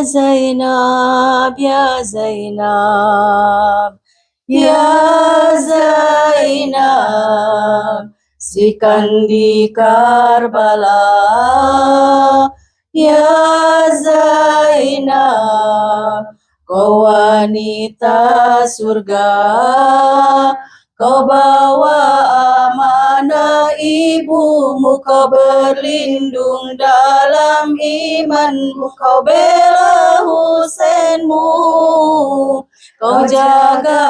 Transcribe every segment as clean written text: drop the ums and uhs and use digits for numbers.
Zainab, ya Zainab, ya Zainab, Srikan di Karbala. Ya Zainab, kau wanita surga, kau bawa amanah ibumu, kau berlindung dalam imanmu, kau bela Husainmu, kau jaga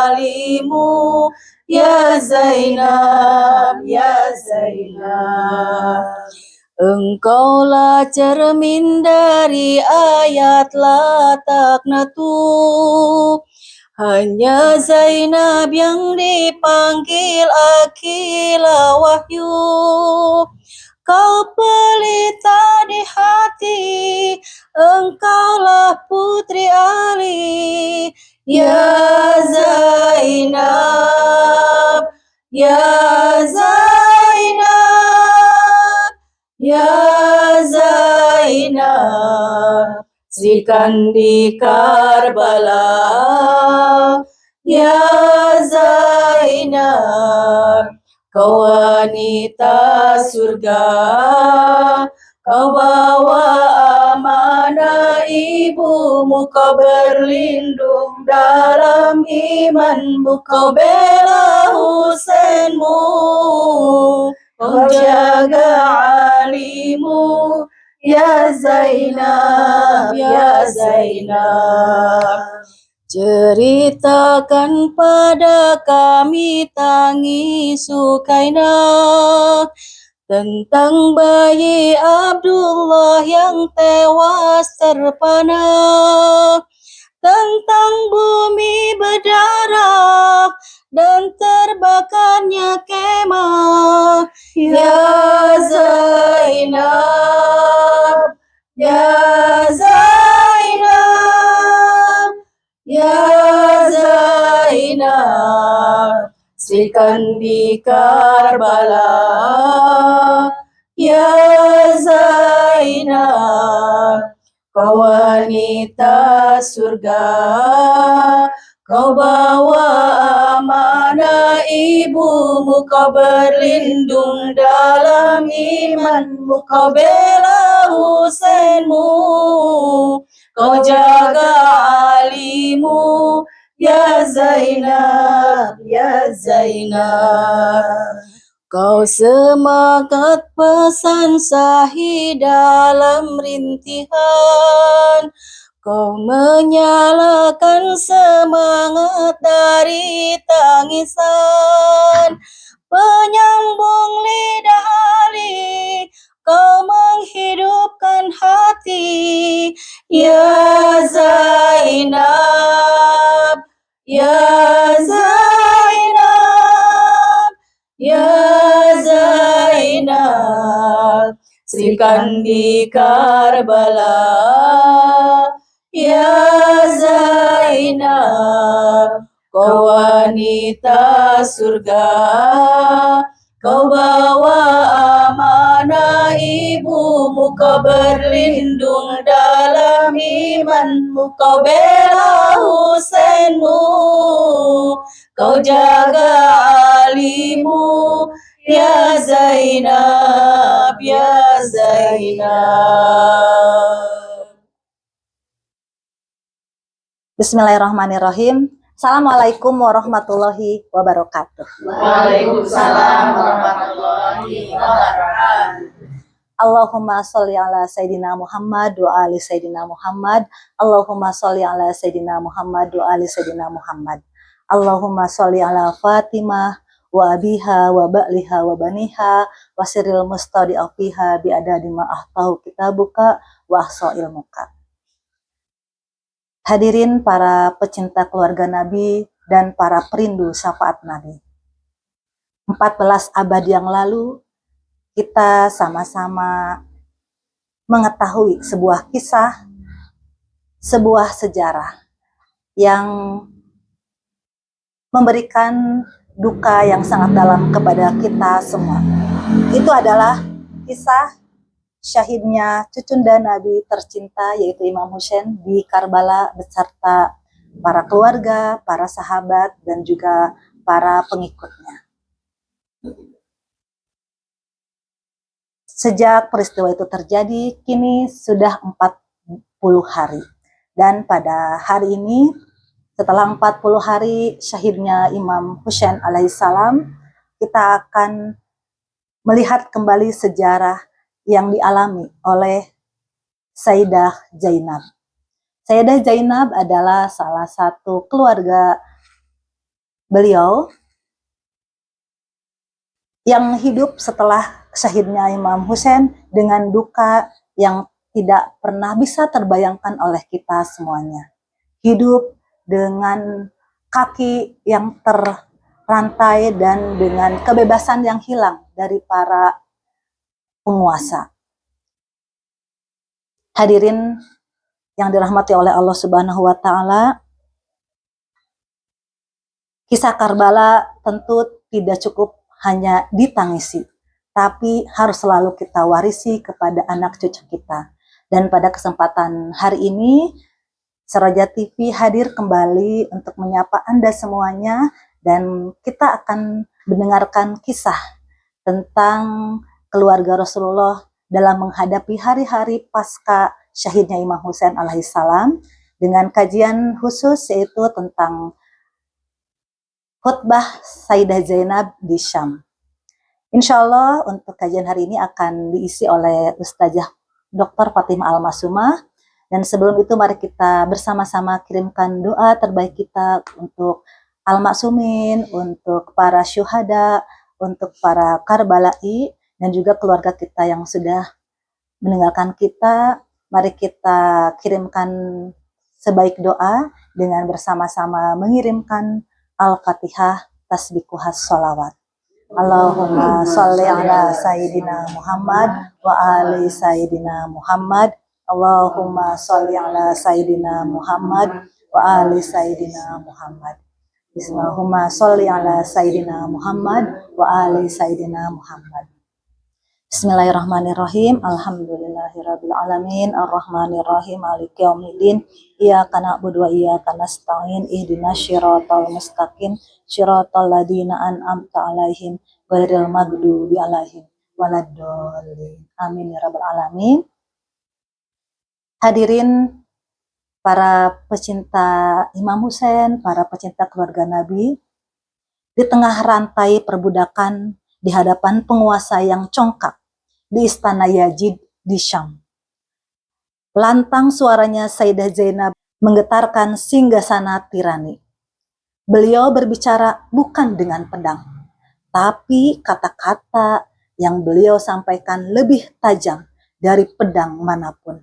alimu, ya Zainab, ya Zainab. Engkaulah cermin dari ayat la taqnatu. Hanya Zainab yang dipanggil akila wahyu. Kau pelita di hati, engkaulah putri Ali. Ya Zainab, ya Zainab, ya Zainab, Srikan di Karbala. Ya Zainab, kau wanita surga, kau bawa amanah ibumu, kau berlindung dalam imanmu, kau bela Husainmu, kau jaga alimu, ya Zainab, ya Zainab. Ceritakan pada kami tangis Sukainah tentang bayi Abdullah yang tewas terpana, tentang bumi berdarah dan terbakarnya kemah. Ya Zainab, ya Zainab, ya Zainab, Srikan di Karbala. Ya Zainab, kau wanita surga, kau bawa amanah ibumu, kau berlindung dalam imanmu, kau bela Husainmu, kau jaga alimu, ya Zainab, ya Zainab. Kau semangat pesan sahih dalam rintihan, kau menyalakan semangat dari tangisan, penyambung lidah Ali, kau menghidupkan hati. Ya Zainab, ya Zainab, ya Zainab, Srikan di Karbala. Ya Zainab, kau wanita surga, kau bawa amanah ibumu, kau berlindung dalam imanmu, kau bela Husainmu, kau jaga alimu, ya Zainab, ya Zainab. Bismillahirrahmanirrahim. Assalamualaikum warahmatullahi wabarakatuh. Waalaikumsalam warahmatullahi wabarakatuh. Allahumma sholli ala Sayyidina Muhammad wa ali Sayyidina Muhammad. Allahumma sholli ala Sayyidina Muhammad wa ali Sayyidina Muhammad. Allahumma sholli ala Fatimah wa abiha wa ba'liha wa baniha wa sirril mustadi'afiha bi adadi ma ahtahu kitabuka wa ahsa ilmuka. Hadirin para pecinta keluarga Nabi dan para perindu syafaat Nabi. 14 abad yang lalu, kita sama-sama mengetahui sebuah kisah, sebuah sejarah yang memberikan duka yang sangat dalam kepada kita semua. Itu adalah kisah syahidnya cucunda Nabi tercinta yaitu Imam Husain di Karbala beserta para keluarga, para sahabat, dan juga para pengikutnya. Sejak peristiwa itu terjadi, kini sudah 40 hari. Dan pada hari ini, setelah 40 hari syahidnya Imam Husain alaihissalam, kita akan melihat kembali sejarah yang dialami oleh Sayyidah Zainab. Sayyidah Zainab adalah salah satu keluarga beliau yang hidup setelah syahidnya Imam Husain dengan duka yang tidak pernah bisa terbayangkan oleh kita semuanya. Hidup dengan kaki yang terrantai dan dengan kebebasan yang hilang dari para penguasa. Hadirin yang dirahmati oleh Allah Subhanahu wa taala, kisah Karbala tentu tidak cukup hanya ditangisi, tapi harus selalu kita warisi kepada anak cucu kita. Dan pada kesempatan hari ini, Seraja TV hadir kembali untuk menyapa Anda semuanya, dan kita akan mendengarkan kisah tentang keluarga Rasulullah dalam menghadapi hari-hari pasca syahidnya Imam Husain alaihissalam dengan kajian khusus yaitu tentang khutbah Sayyidah Zainab di Syam. Insya Allah untuk kajian hari ini akan diisi oleh Ustazah Dr. Fatimah Al-Masumah. Dan sebelum itu mari kita bersama-sama kirimkan doa terbaik kita untuk Al-Maksumin, untuk para syuhada, untuk para Karbala'i, dan juga keluarga kita yang sudah meninggalkan kita. Mari kita kirimkan sebaik doa dengan bersama-sama mengirimkan Al-Fatihah tasbikuhas sholawat. Allahumma sholli ala Sayyidina Muhammad wa ali Sayyidina Muhammad. Allahumma sholli ala Sayyidina Muhammad wa ali Sayyidina Muhammad. Bismillahumma sholli ala Sayyidina Muhammad wa ali Sayyidina Muhammad. Bismillahirrahmanirrahim. Alhamdulillahirabbil alamin, arrahmanirrahim, maliki yaumiddin. Iyyaka na'budu wa iyyaka nasta'in. Ihdinas syiratal mustaqim, syiratal ladzina an'amta 'alaihim ghairil maghdubi 'alaihim waladdallin. Amin ya rabbal alamin. Hadirin para pecinta Imam Husain, para pecinta keluarga Nabi, di tengah rantai perbudakan di hadapan penguasa yang congkak di istana Yazid di Syam, lantang suaranya Sayyidah Zainab menggetarkan singgasana tirani. Beliau berbicara bukan dengan pedang, tapi kata-kata yang beliau sampaikan lebih tajam dari pedang manapun.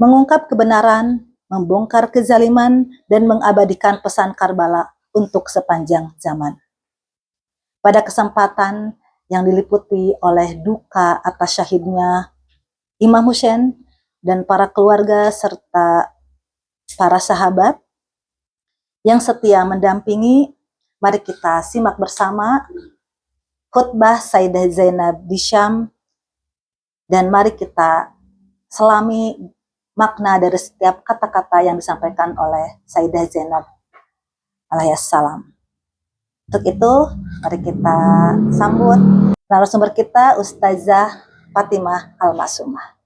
Mengungkap kebenaran, membongkar kezaliman, dan mengabadikan pesan Karbala untuk sepanjang zaman. Pada kesempatan yang diliputi oleh duka atas syahidnya Imam Husain dan para keluarga serta para sahabat yang setia mendampingi, mari kita simak bersama khutbah Sayyidah Zainab di Syam, dan mari kita selami makna dari setiap kata-kata yang disampaikan oleh Sayyidah Zainab alaihissalam. Untuk itu, mari kita sambut narasumber kita, Ustazah Fatimah Al-Masumah.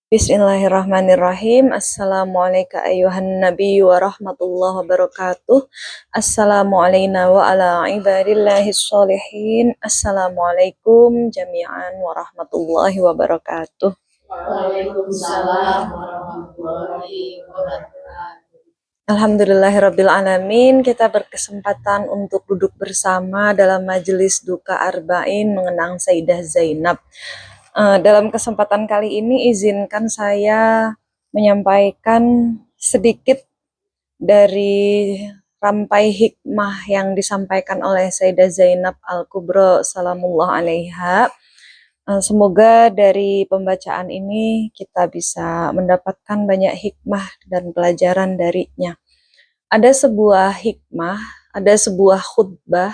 Bismillahirrahmanirrahim. Assalamualaikum ayuhan nabi wa rahmatullahi wabarakatuh. Assalamualaikum wa ala ibadillahis sholihin. Assalamualaikum jami'an wa rahmatullahi wabarakatuh. Waalaikumsalam warahmatullahi wabarakatuh. Alhamdulillahirabbil alamin. Kita berkesempatan untuk duduk bersama dalam majelis duka arba'in mengenang Sayyidah Zainab. Dalam kesempatan kali ini izinkan saya menyampaikan sedikit dari rampai hikmah yang disampaikan oleh Sayyidah Zainab Al-Kubra salamullah alaiha. Semoga dari pembacaan ini kita bisa mendapatkan banyak hikmah dan pelajaran darinya. Ada sebuah hikmah, ada sebuah khutbah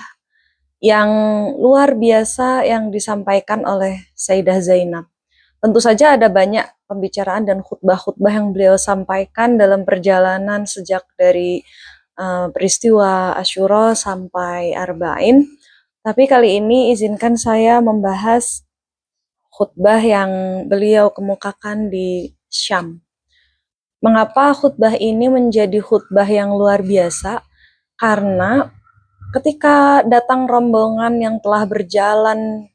yang luar biasa yang disampaikan oleh Sayyidah Zainab. Tentu saja ada banyak pembicaraan dan khutbah-khutbah yang beliau sampaikan dalam perjalanan sejak dari peristiwa Asyura sampai Arba'in. Tapi kali ini izinkan saya membahas khutbah yang beliau kemukakan di Syam. Mengapa khutbah ini menjadi khutbah yang luar biasa? Karena ketika datang rombongan yang telah berjalan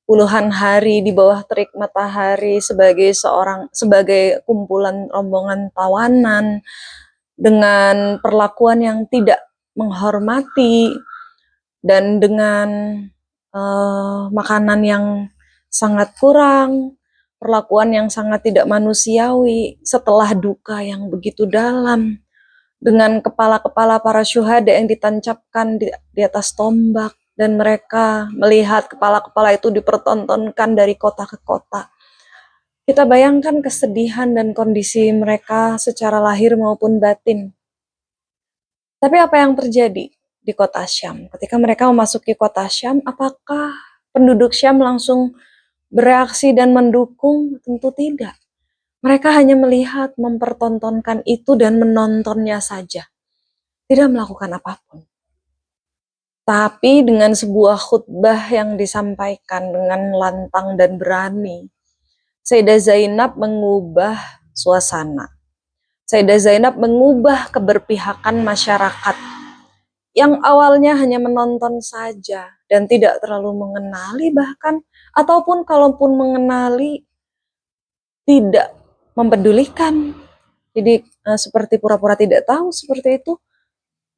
puluhan hari di bawah terik matahari sebagai kumpulan rombongan tawanan dengan perlakuan yang tidak menghormati dan dengan makanan yang sangat kurang, perlakuan yang sangat tidak manusiawi setelah duka yang begitu dalam, dengan kepala-kepala para syuhada yang ditancapkan di atas tombak, dan mereka melihat kepala-kepala itu dipertontonkan dari kota ke kota. Kita bayangkan kesedihan dan kondisi mereka secara lahir maupun batin. Tapi apa yang terjadi di kota Syam? Ketika mereka memasuki kota Syam, apakah penduduk Syam langsung bereaksi dan mendukung? Tentu tidak. Mereka hanya melihat, mempertontonkan itu dan menontonnya saja. Tidak melakukan apapun. Tapi dengan sebuah khutbah yang disampaikan dengan lantang dan berani, Sayyidah Zainab mengubah suasana. Sayyidah Zainab mengubah keberpihakan masyarakat yang awalnya hanya menonton saja dan tidak terlalu mengenali bahkan, ataupun kalaupun mengenali tidak mempedulikan. Jadi seperti pura-pura tidak tahu seperti itu.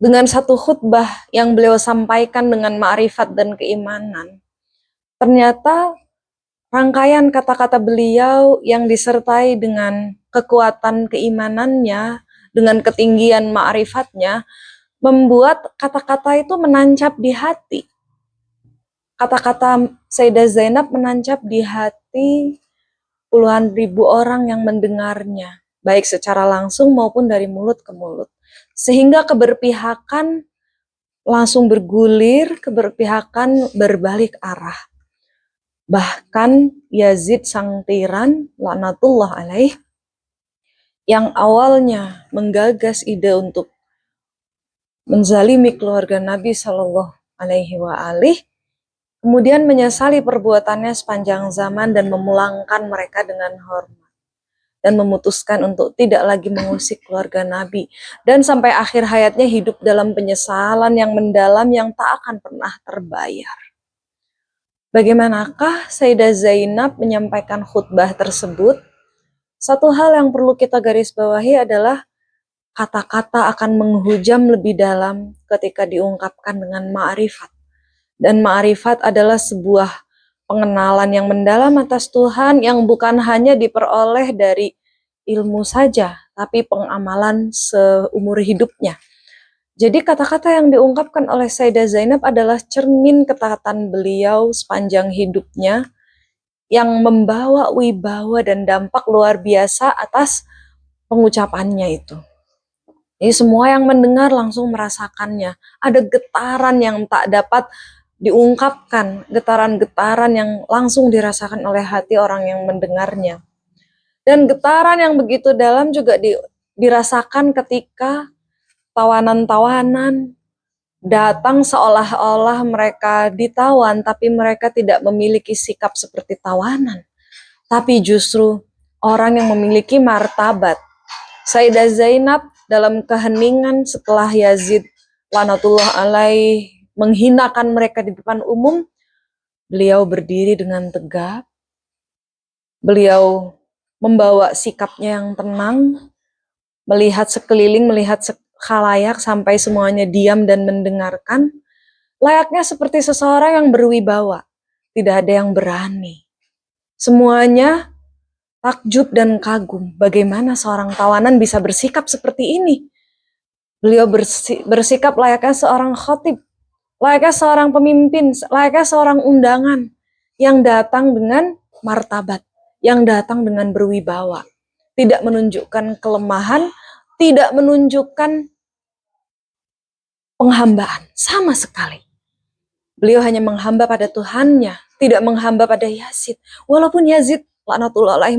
Dengan satu khutbah yang beliau sampaikan dengan ma'rifat dan keimanan, ternyata rangkaian kata-kata beliau yang disertai dengan kekuatan keimanannya, dengan ketinggian ma'rifatnya, membuat kata-kata itu menancap di hati. Kata-kata Sayyidah Zainab menancap di hati puluhan ribu orang yang mendengarnya, baik secara langsung maupun dari mulut ke mulut. Sehingga keberpihakan langsung bergulir, keberpihakan berbalik arah. Bahkan Yazid sang tiran, laknatullah alaih, yang awalnya menggagas ide untuk menzalimi keluarga Nabi Shallallahu Alaihi Wasallam, kemudian menyesali perbuatannya sepanjang zaman dan memulangkan mereka dengan hormat dan memutuskan untuk tidak lagi mengusik keluarga Nabi, dan sampai akhir hayatnya hidup dalam penyesalan yang mendalam yang tak akan pernah terbayar. Bagaimanakah Sayyidah Zainab menyampaikan khutbah tersebut? Satu hal yang perlu kita garis bawahi adalah kata-kata akan menghujam lebih dalam ketika diungkapkan dengan ma'rifat. Dan ma'rifat adalah sebuah pengenalan yang mendalam atas Tuhan yang bukan hanya diperoleh dari ilmu saja, tapi pengamalan seumur hidupnya. Jadi kata-kata yang diungkapkan oleh Sayyidah Zainab adalah cermin ketaatan beliau sepanjang hidupnya yang membawa wibawa dan dampak luar biasa atas pengucapannya itu. Jadi semua yang mendengar langsung merasakannya. Ada getaran yang tak dapat diungkapkan, getaran-getaran yang langsung dirasakan oleh hati orang yang mendengarnya. Dan getaran yang begitu dalam juga dirasakan ketika tawanan-tawanan datang seolah-olah mereka ditawan, tapi mereka tidak memiliki sikap seperti tawanan. Tapi justru orang yang memiliki martabat. Sayyidah Zainab dalam keheningan setelah Yazid laknatullah alaih menghinakan mereka di depan umum, beliau berdiri dengan tegap, beliau membawa sikapnya yang tenang, melihat sekeliling, melihat khalayak sampai semuanya diam dan mendengarkan, layaknya seperti seseorang yang berwibawa, tidak ada yang berani. Semuanya takjub dan kagum, bagaimana seorang tawanan bisa bersikap seperti ini. Beliau bersikap layaknya seorang khatib, layaknya seorang pemimpin, layaknya seorang undangan yang datang dengan martabat, yang datang dengan berwibawa. Tidak menunjukkan kelemahan, tidak menunjukkan penghambaan, sama sekali. Beliau hanya menghamba pada Tuhannya, tidak menghamba pada Yazid. Walaupun Yazid laknatullah alaih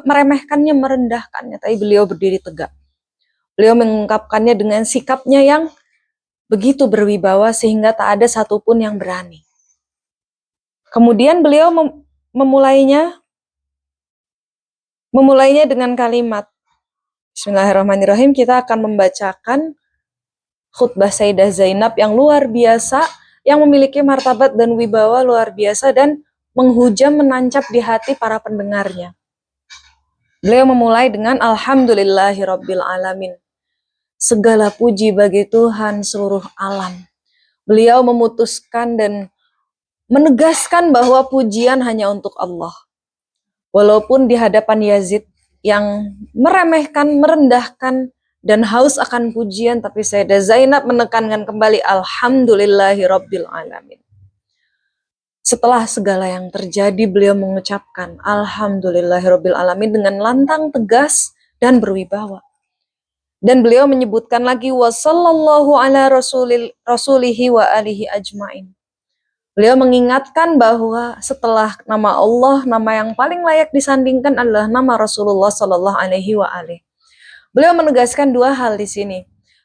meremehkannya, merendahkannya, tapi beliau berdiri tegak. Beliau mengungkapkannya dengan sikapnya yang begitu berwibawa sehingga tak ada satupun yang berani. Kemudian beliau memulainya dengan kalimat Bismillahirrahmanirrahim. Kita akan membacakan khutbah Sayyidah Zainab yang luar biasa, yang memiliki martabat dan wibawa luar biasa dan menghujam, menancap di hati para pendengarnya. Beliau memulai dengan Alhamdulillahirabbil alamin. Segala puji bagi Tuhan seluruh alam. Beliau memutuskan dan menegaskan bahwa pujian hanya untuk Allah. Walaupun di hadapan Yazid yang meremehkan, merendahkan, dan haus akan pujian, tapi Sayyidah Zainab menekankan kembali Alhamdulillahirabbil alamin. Setelah segala yang terjadi, beliau mengucapkan Alhamdulillahirabbil alamin dengan lantang, tegas, dan berwibawa. Dan beliau menyebutkan lagi wasallallahu ala rasulihi wa alihi ajmain. Beliau mengingatkan bahwa setelah nama Allah, nama yang paling layak disandingkan adalah nama Rasulullah sallallahu alaihi wa alihi. Beliau menegaskan dua hal di sini.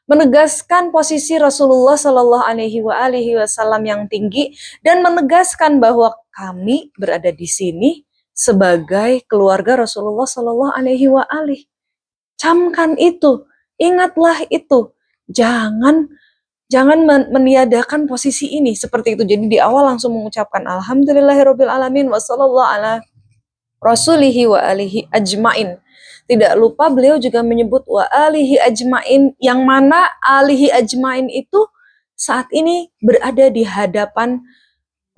Menegaskan posisi Rasulullah sallallahu alaihi wa alihi wasallam yang tinggi dan menegaskan bahwa kami berada di sini sebagai keluarga Rasulullah sallallahu alaihi wa alihi. Camkan itu, ingatlah itu. Jangan meniadakan posisi ini seperti itu. Jadi di awal langsung mengucapkan Alhamdulillahirabbil alamin wa sallallahu ala rasulihi wa alihi ajmain. Tidak lupa beliau juga menyebut wa alihi ajmain, yang mana alihi ajmain itu saat ini berada di hadapan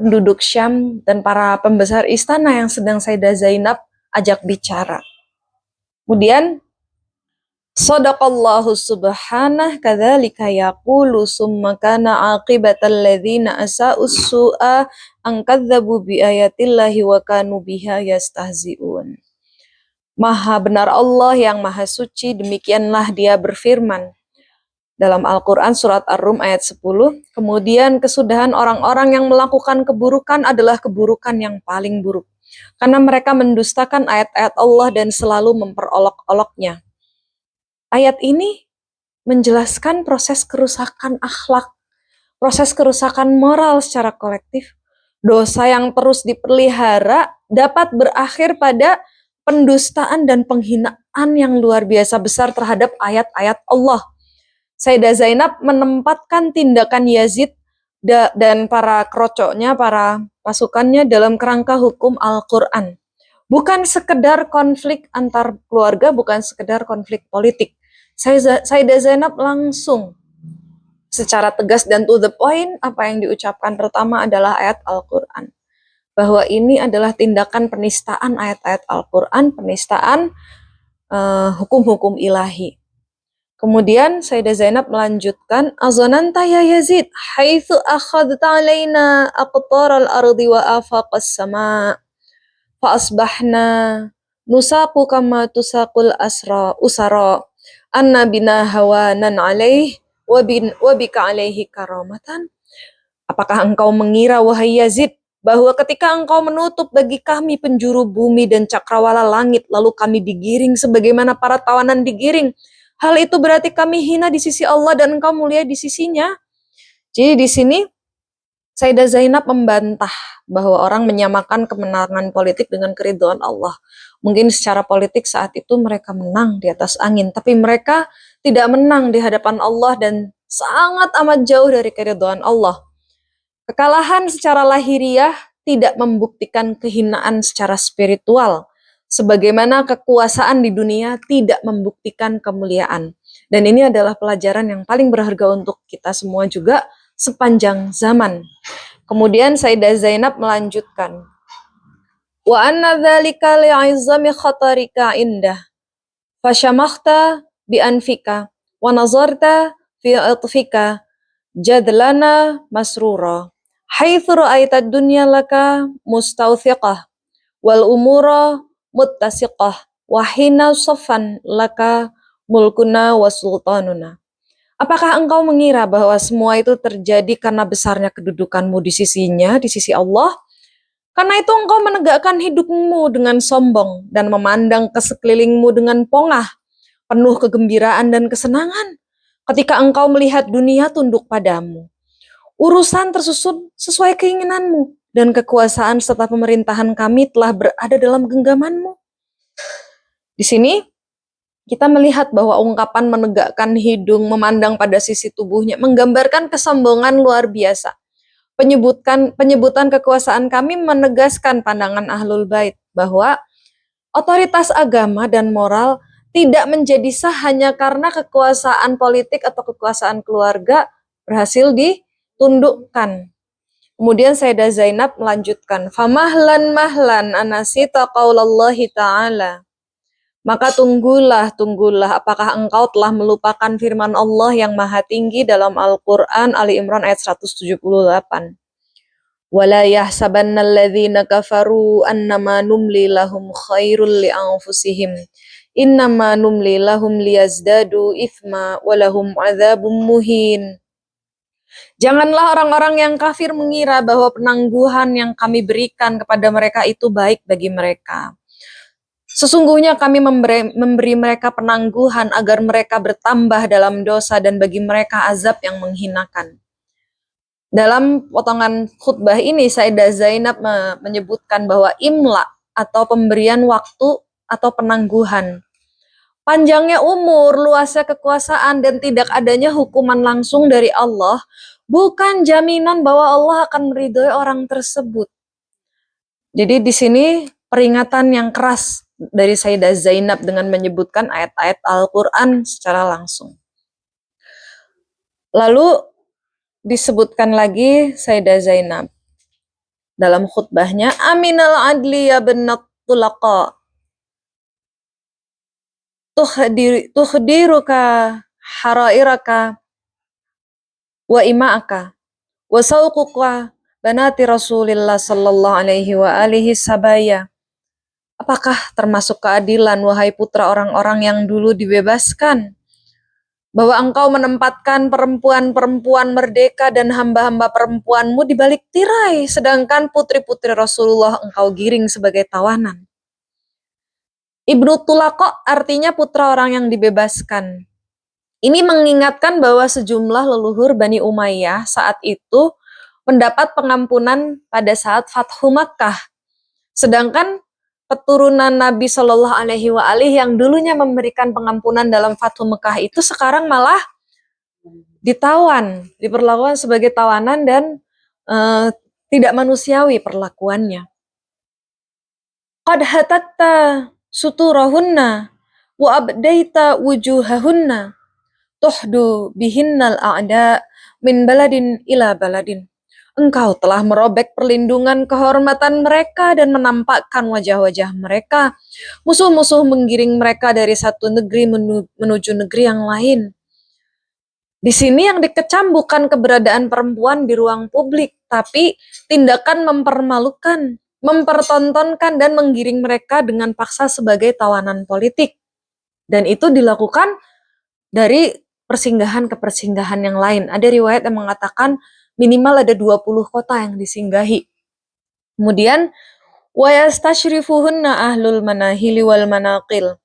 penduduk Syam dan para pembesar istana yang sedang Sayyidah Zainab ajak bicara. Kemudian Shadaqallahu subhanah kadzalika yaqulu summa kana aqibatal ladzina asa'us su'a an kadzdzabu bi ayatillahi wa kanu biha yastahzi'un. Maha benar Allah yang maha suci, demikianlah dia berfirman dalam Al-Quran surat Ar-Rum ayat 10. Kemudian kesudahan orang-orang yang melakukan keburukan adalah keburukan yang paling buruk, karena mereka mendustakan ayat-ayat Allah dan selalu memperolok-oloknya. Ayat ini menjelaskan proses kerusakan akhlak, proses kerusakan moral secara kolektif. Dosa yang terus dipelihara dapat berakhir pada pendustaan dan penghinaan yang luar biasa besar terhadap ayat-ayat Allah. Sayyidah Zainab menempatkan tindakan Yazid dan para krocoknya, para pasukannya dalam kerangka hukum Al-Quran. Bukan sekedar konflik antar keluarga, bukan sekedar konflik politik. Sayyidah Zainab langsung secara tegas dan to the point, apa yang diucapkan pertama adalah ayat Al-Quran. Bahwa ini adalah tindakan penistaan ayat-ayat Al-Quran, penistaan hukum-hukum ilahi. Kemudian Sayyidah Zainab melanjutkan, azananta ya Yazid, haitsu akhadta alaina aqtaral ardi wa afaqas sama, fa asbahna nusaqu kama tusaqul usara, anna bina hawanan alaih wa bika alaihi karamatan. Apakah engkau mengira, wahai Yazid, bahwa ketika engkau menutup bagi kami penjuru bumi dan cakrawala langit, lalu kami digiring sebagaimana para tawanan digiring, hal itu berarti kami hina di sisi Allah dan engkau mulia di sisinya? Jadi di sini Sayyidah Zainab membantah bahwa orang menyamakan kemenangan politik dengan keridhaan Allah. Mungkin secara politik saat itu mereka menang di atas angin, tapi mereka tidak menang di hadapan Allah dan sangat amat jauh dari keridhaan Allah. Kekalahan secara lahiriah tidak membuktikan kehinaan secara spiritual, sebagaimana kekuasaan di dunia tidak membuktikan kemuliaan. Dan ini adalah pelajaran yang paling berharga untuk kita semua juga sepanjang zaman. Kemudian Sayyidah Zainab melanjutkan, wa anna dzalika li'izami khatarika indah fasyamakhta bi anfika wa nazarta fi atfika jadlana masrura haitsu ra'aita ad-dunya laka mustawthiqah wal umura muttasiqah wa hina safan laka mulkuna wa sultanuna. Apakah engkau mengira bahwa semua itu terjadi karena besarnya kedudukanmu di sisinya, di sisi Allah? Karena itu engkau menegakkan hidupmu dengan sombong dan memandang ke sekelilingmu dengan pongah, penuh kegembiraan dan kesenangan. Ketika engkau melihat dunia tunduk padamu, urusan tersusun sesuai keinginanmu, dan kekuasaan serta pemerintahan kami telah berada dalam genggamanmu. Di sini kita melihat bahwa ungkapan menegakkan hidung, memandang pada sisi tubuhnya, menggambarkan kesombongan luar biasa. Penyebutan kekuasaan kami menegaskan pandangan Ahlul Bait bahwa otoritas agama dan moral tidak menjadi sah hanya karena kekuasaan politik atau kekuasaan keluarga berhasil ditundukkan. Kemudian Sayyidah Zainab melanjutkan, "Famahlan mahlan anasita qaulallahi ta'ala." Maka tunggulah, apakah engkau telah melupakan firman Allah yang maha tinggi dalam Al-Quran Ali Imran ayat 178. وَلَا يَحْسَبَنَّ الَّذِينَ كَفَرُوا أَنَّمَا نُمْلِي لَهُمْ خَيْرٌ لِأَنفُسِهِمْ إِنَّمَا نُمْلِي لَهُمْ لِيَزْدَادُوا إِثْمًا وَلَهُمْ عَذَابٌ مُهِينٌ. Janganlah orang-orang yang kafir mengira bahwa penangguhan yang kami berikan kepada mereka itu baik bagi mereka. Sesungguhnya kami memberi mereka penangguhan agar mereka bertambah dalam dosa dan bagi mereka azab yang menghinakan. Dalam potongan khutbah ini, Sayyidah Zainab menyebutkan bahwa imla atau pemberian waktu atau penangguhan, panjangnya umur, luasnya kekuasaan, dan tidak adanya hukuman langsung dari Allah bukan jaminan bahwa Allah akan meridhoi orang tersebut. Jadi di sini peringatan yang keras dari Sayyidah Zainab dengan menyebutkan ayat-ayat Al-Quran secara langsung. Lalu disebutkan lagi Sayyidah Zainab dalam khutbahnya, Aminal adli ya bennat tulaqa tuhdiruka harairaka wa ima'aka wa sauquka banati Rasulillah sallallahu alaihi wa alihi sabaya. Apakah termasuk keadilan, wahai putra orang-orang yang dulu dibebaskan, bahwa engkau menempatkan perempuan-perempuan merdeka dan hamba-hamba perempuanmu di balik tirai, sedangkan putri-putri Rasulullah engkau giring sebagai tawanan. Ibnu Tulaqo artinya putra orang yang dibebaskan. Ini mengingatkan bahwa sejumlah leluhur Bani Umayyah saat itu mendapat pengampunan pada saat Fathu Makkah. Sedangkan keturunan Nabi Shallallahu Alaihi Wasallam yang dulunya memberikan pengampunan dalam Fathu Mekah itu sekarang malah ditawan, diperlakukan sebagai tawanan dan tidak manusiawi perlakuannya. Qad hatatta suturahunna wa abdaita wujuhahunna tuhdu bihinnal a'da min baladin ila baladin. Engkau telah merobek perlindungan kehormatan mereka dan menampakkan wajah-wajah mereka. Musuh-musuh menggiring mereka dari satu negeri menuju negeri yang lain. Di sini yang dikecam bukan keberadaan perempuan di ruang publik, tapi tindakan mempermalukan, mempertontonkan dan menggiring mereka dengan paksa sebagai tawanan politik. Dan itu dilakukan dari persinggahan ke persinggahan yang lain. Ada riwayat yang mengatakan minimal ada 20 kota yang disinggahi. Kemudian wa yastashrifuhunna ahlul manahili wal manaqil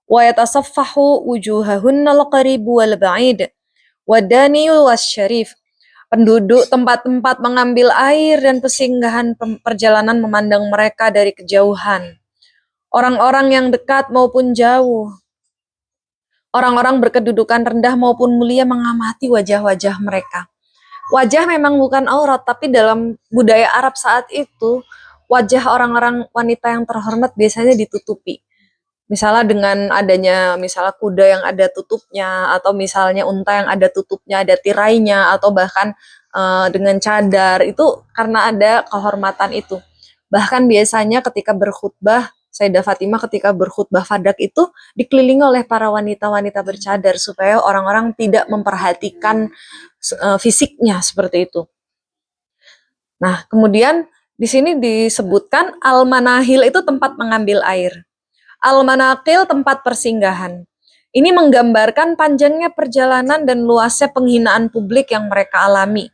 wa yatasaffahu wujuhahunna al-qaribu wal ba'id wadaniyu wasyarif. Penduduk tempat-tempat mengambil air dan pesinggahan perjalanan memandang mereka dari kejauhan. Orang-orang yang dekat maupun jauh, orang-orang berkedudukan rendah maupun mulia mengamati wajah-wajah mereka. Wajah memang bukan aurat, tapi dalam budaya Arab saat itu, wajah orang-orang wanita yang terhormat biasanya ditutupi. Misalnya dengan adanya misalnya kuda yang ada tutupnya, atau misalnya unta yang ada tutupnya, ada tirainya, atau bahkan dengan cadar, itu karena ada kehormatan itu. Bahkan biasanya ketika berkhutbah, Sayyidah Fatimah ketika berkhutbah Fadak itu dikelilingi oleh para wanita-wanita bercadar supaya orang-orang tidak memperhatikan fisiknya seperti itu. Nah, kemudian di sini disebutkan al-manahil itu tempat mengambil air. Al-manaqil tempat persinggahan. Ini menggambarkan panjangnya perjalanan dan luasnya penghinaan publik yang mereka alami.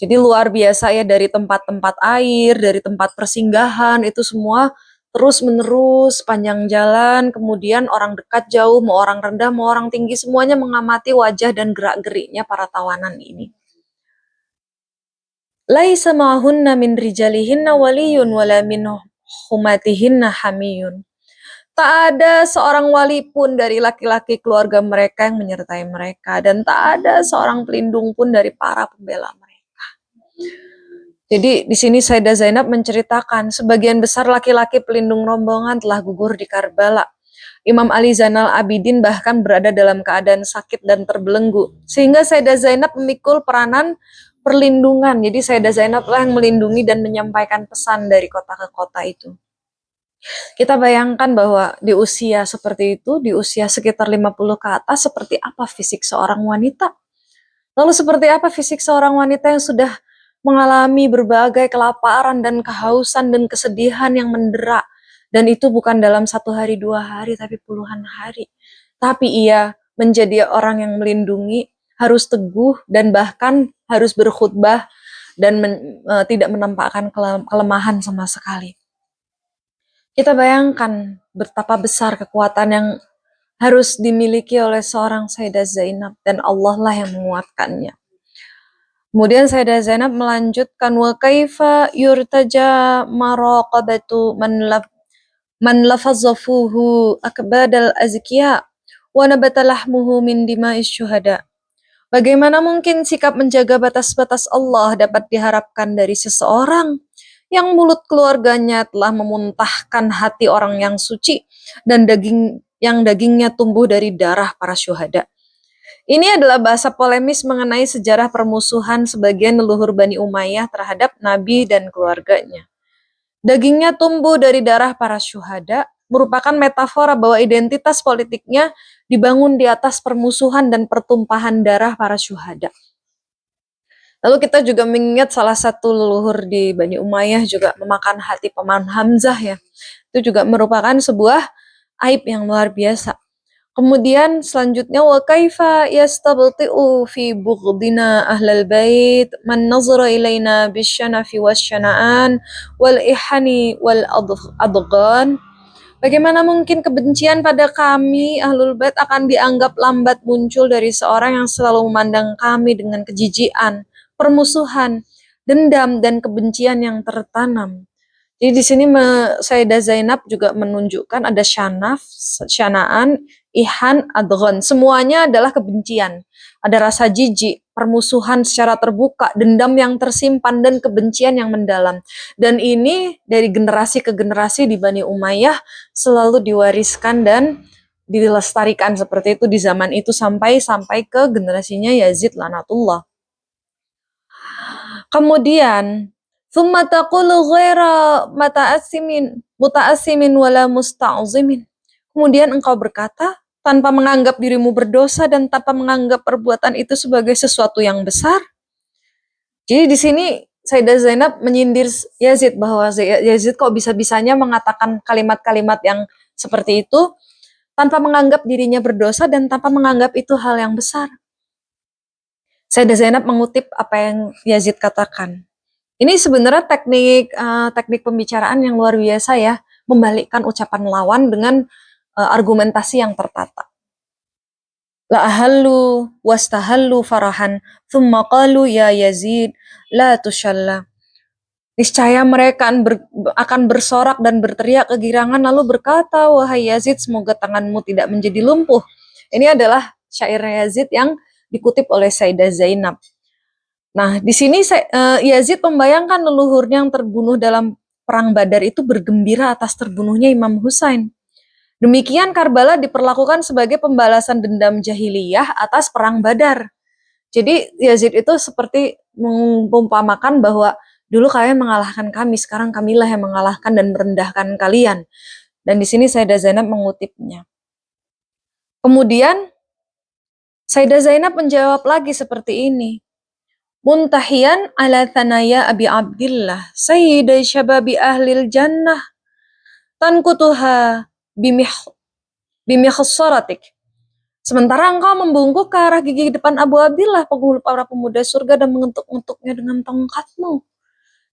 Jadi luar biasa ya, dari tempat-tempat air, dari tempat persinggahan, itu semua terus-menerus panjang jalan, kemudian orang dekat jauh, mau orang rendah, mau orang tinggi, semuanya mengamati wajah dan gerak-geriknya para tawanan ini. Laisa ma'hunna min rijalihinna waliyun wala min humatihinna hamiyun. Tak ada seorang wali pun dari laki-laki keluarga mereka yang menyertai mereka, dan tak ada seorang pelindung pun dari para pembela mereka. Jadi di sini Sayyidah Zainab menceritakan sebagian besar laki-laki pelindung rombongan telah gugur di Karbala. Imam Ali Zainal Abidin bahkan berada dalam keadaan sakit dan terbelenggu, sehingga Sayyidah Zainab memikul peranan perlindungan. Jadi Sayyidah Zainab lah yang melindungi dan menyampaikan pesan dari kota ke kota itu. Kita bayangkan bahwa di usia seperti itu, di usia sekitar 50 ke atas, seperti apa fisik seorang wanita? Lalu seperti apa fisik seorang wanita yang sudah mengalami berbagai kelaparan dan kehausan dan kesedihan yang mendera? Dan itu bukan dalam 1 hari 2 hari, tapi puluhan hari. Tapi ia menjadi orang yang melindungi, harus teguh, dan bahkan harus berkhutbah dan tidak menampakkan kelemahan sama sekali. Kita bayangkan betapa besar kekuatan yang harus dimiliki oleh seorang Sayyidah Zainab, dan Allah lah yang menguatkannya. Kemudian Sayyidah Zainab melanjutkan, wa kaifa yurtaja maraqabatu man lafazzafuhu akbadal azkiya wa nabata lahmuhu min dima'is syuhada. Bagaimana mungkin sikap menjaga batas-batas Allah dapat diharapkan dari seseorang yang mulut keluarganya telah memuntahkan hati orang yang suci dan dagingnya tumbuh dari darah para syuhada. Ini adalah bahasa polemis mengenai sejarah permusuhan sebagian leluhur Bani Umayyah terhadap Nabi dan keluarganya. Dagingnya tumbuh dari darah para syuhada merupakan metafora bahwa identitas politiknya dibangun di atas permusuhan dan pertumpahan darah para syuhada. Lalu kita juga mengingat salah satu leluhur di Bani Umayyah juga memakan hati Paman Hamzah ya. Itu juga merupakan sebuah aib yang luar biasa. Kemudian selanjutnya, wa kaifa yastabti'u fi bughdina ahlal bait man nazara ilaina bisyanafi wasyana'an wal ihani wal adghan. Bagaimana mungkin kebencian pada kami ahlul bait akan dianggap lambat muncul dari seorang yang selalu memandang kami dengan kejijian, permusuhan, dendam, dan kebencian yang tertanam. Jadi di sini Sayyidah Zainab juga menunjukkan ada syanaan, ihan, adghan. Semuanya adalah kebencian. Ada rasa jijik, permusuhan secara terbuka, dendam yang tersimpan, dan kebencian yang mendalam. Dan ini dari generasi ke generasi di Bani Umayyah selalu diwariskan dan dilestarikan seperti itu di zaman itu sampai ke generasinya Yazid laknatullah. Kemudian, thumma taqulu ghaira muta'assimin wala musta'zimin. Kemudian engkau berkata tanpa menganggap dirimu berdosa dan tanpa menganggap perbuatan itu sebagai sesuatu yang besar. Jadi di sini Sayyidah Zainab menyindir Yazid bahwa Yazid kok bisa-bisanya mengatakan kalimat-kalimat yang seperti itu tanpa menganggap dirinya berdosa dan tanpa menganggap itu hal yang besar. Sayyidah Zainab mengutip apa yang Yazid katakan. Ini sebenarnya teknik pembicaraan yang luar biasa ya, membalikkan ucapan lawan dengan argumentasi yang tertata. La ahallu wastahallu farahan, thumma qalu ya Yazid la tushalla. Niscaya mereka akan bersorak dan berteriak kegirangan lalu berkata, wahai Yazid, semoga tanganmu tidak menjadi lumpuh. Ini adalah syair Yazid yang dikutip oleh Sayyidah Zainab. Nah, di sini Yazid membayangkan leluhurnya yang terbunuh dalam perang Badar itu bergembira atas terbunuhnya Imam Husain. Demikian Karbala diperlakukan sebagai pembalasan dendam jahiliyah atas perang Badar. Jadi Yazid itu seperti mengumpamakan bahwa dulu kalian mengalahkan kami, sekarang kamilah yang mengalahkan dan merendahkan kalian. Dan di sini Sayyidah Zainab mengutipnya. Kemudian Sayyidah Zainab menjawab lagi seperti ini. Muntahiyan ala thanaya Abi Abdillah Sayyidai syababi ahlil jannah tankutuha bimikhsaratik Sementara engkau membungkuk ke arah gigi depan Abu Abdillah, penghulu para pemuda surga, dan mengetuk-ngetuknya dengan tongkatmu.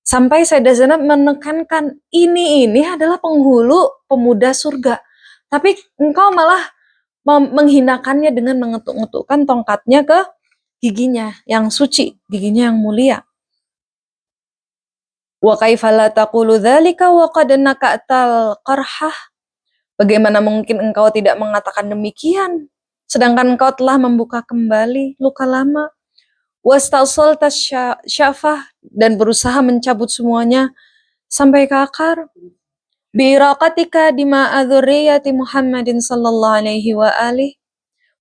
Sampai Sayyidah Zainab menekankan, ini adalah penghulu pemuda surga. Tapi engkau malah menghinakannya dengan mengetuk-ngetukkan tongkatnya ke giginya yang suci, giginya yang mulia. Wa kaifa la taqulu dzalika wa qad naka'tal qarhah? Bagaimana mungkin engkau tidak mengatakan demikian, sedangkan engkau telah membuka kembali luka lama. Wastasalta syafah, dan berusaha mencabut semuanya sampai ke akar. Biraqatika dima'a dzurriyyati Muhammadin sallallahu alaihi wa alihi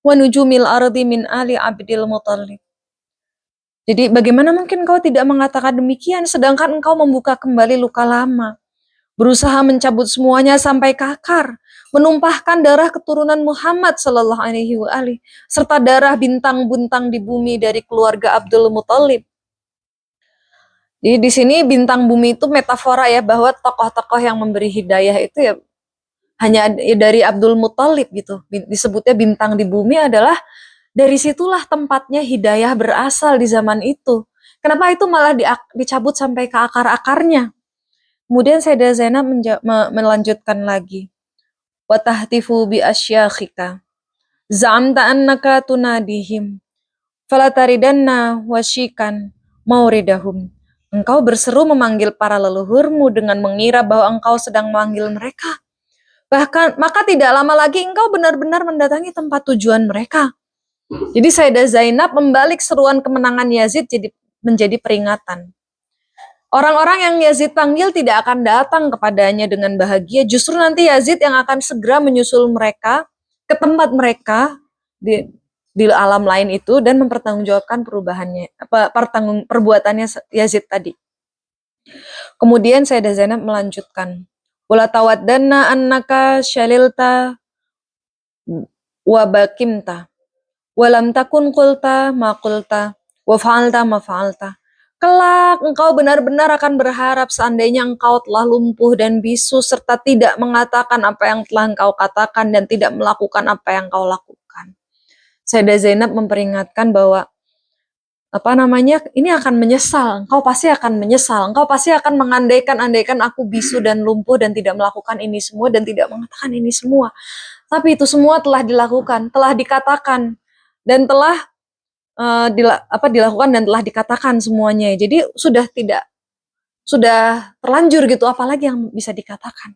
wa nujumil ardi min ali Abdil Muthalib. Jadi bagaimana mungkin engkau tidak mengatakan demikian, sedangkan engkau membuka kembali luka lama, berusaha mencabut semuanya sampai ke akar, menumpahkan darah keturunan Muhammad sallallahu alaihi wa alihi, serta darah bintang-bintang di bumi dari keluarga Abdul Muthalib. Jadi di sini bintang bumi itu metafora ya, bahwa tokoh-tokoh yang memberi hidayah itu ya hanya dari Abdul Muthalib gitu. Disebutnya bintang di bumi adalah dari situlah tempatnya hidayah berasal di zaman itu. Kenapa itu malah dicabut sampai ke akar-akarnya? Kemudian Sayyidah Zainab melanjutkan lagi. Wa tahtifu bi asyakhika. Za'amta annaka tunadihim. Falataridanna wasyikan mauridahum. Engkau berseru memanggil para leluhurmu dengan mengira bahwa engkau sedang memanggil mereka. Bahkan maka tidak lama lagi engkau benar-benar mendatangi tempat tujuan mereka. Jadi Sayyidah Zainab membalik seruan kemenangan Yazid menjadi peringatan. Orang-orang yang Yazid panggil tidak akan datang kepadanya dengan bahagia. Justru nanti Yazid yang akan segera menyusul mereka ke tempat mereka di alam lain itu dan mempertanggungjawabkan perbuatannya Yazid tadi. Kemudian Sayyidah Zainab melanjutkan, wala tawaddanna annaka syalilta wa bakimta walam takun qulta ma qulta wa fa'alta ma fa'alta. Kelak engkau benar-benar akan berharap seandainya engkau telah lumpuh dan bisu serta tidak mengatakan apa yang telah engkau katakan dan tidak melakukan apa yang engkau lakukan. Sayyidah Zainab memperingatkan bahwa ini akan menyesal, engkau pasti akan menyesal, engkau pasti akan mengandaikan aku bisu dan lumpuh dan tidak melakukan ini semua dan tidak mengatakan ini semua. Tapi itu semua telah dilakukan, telah dikatakan dan telah dilakukan dan telah dikatakan semuanya. Jadi sudah terlanjur gitu, apalagi yang bisa dikatakan.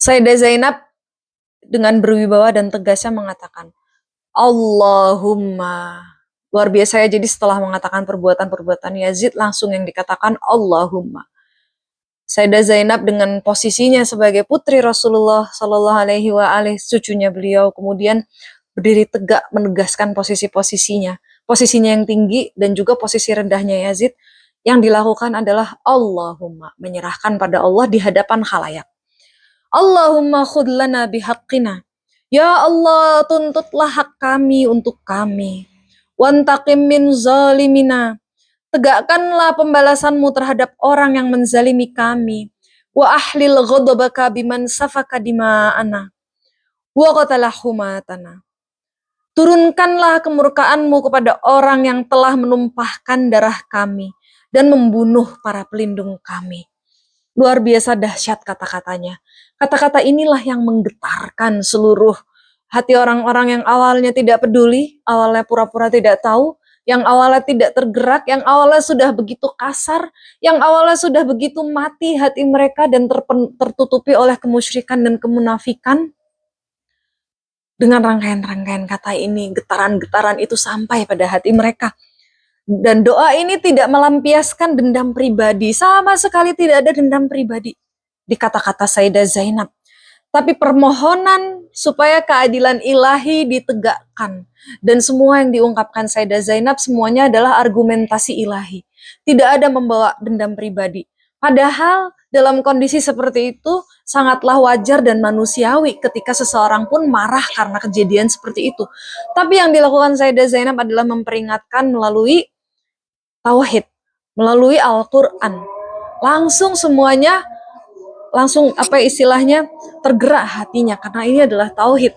Sayyidah Zainab dengan berwibawa dan tegasnya mengatakan, Allahumma. Luar biasa ya, jadi setelah mengatakan perbuatan-perbuatan Yazid, langsung yang dikatakan Allahumma. Sayyidah Zainab dengan posisinya sebagai putri Rasulullah Sallallahu Alaihi Wasallam, cucunya beliau, kemudian berdiri tegak menegaskan posisinya yang tinggi dan juga posisi rendahnya Yazid. Yang dilakukan adalah Allahumma, menyerahkan pada Allah di hadapan khalayak. Allahumma khudlana bihaqqina. Ya Allah, tuntutlah hak kami untuk kami. Wantaqim min zalimina. Tegakkanlah pembalasanmu terhadap orang yang menzalimi kami. Wa ahlil ghadabaka biman safaka dima'ana. Wa qatalah humatana. Turunkanlah kemurkaanmu kepada orang yang telah menumpahkan darah kami dan membunuh para pelindung kami. Luar biasa dahsyat kata-katanya. Kata-kata inilah yang menggetarkan seluruh hati orang-orang yang awalnya tidak peduli, awalnya pura-pura tidak tahu, yang awalnya tidak tergerak, yang awalnya sudah begitu kasar, yang awalnya sudah begitu mati hati mereka dan tertutupi oleh kemusyrikan dan kemunafikan. Dengan rangkaian-rangkaian kata ini, getaran-getaran itu sampai pada hati mereka. Dan doa ini tidak melampiaskan dendam pribadi, sama sekali tidak ada dendam pribadi di kata-kata Sayyidah Zainab. Tapi permohonan supaya keadilan ilahi ditegakkan. Dan semua yang diungkapkan Sayyidah Zainab semuanya adalah argumentasi ilahi. Tidak ada membawa dendam pribadi. Padahal dalam kondisi seperti itu sangatlah wajar dan manusiawi ketika seseorang pun marah karena kejadian seperti itu. Tapi yang dilakukan Sayyidah Zainab adalah memperingatkan melalui tauhid, melalui Al-Quran. Langsung semuanya, tergerak hatinya karena ini adalah tauhid.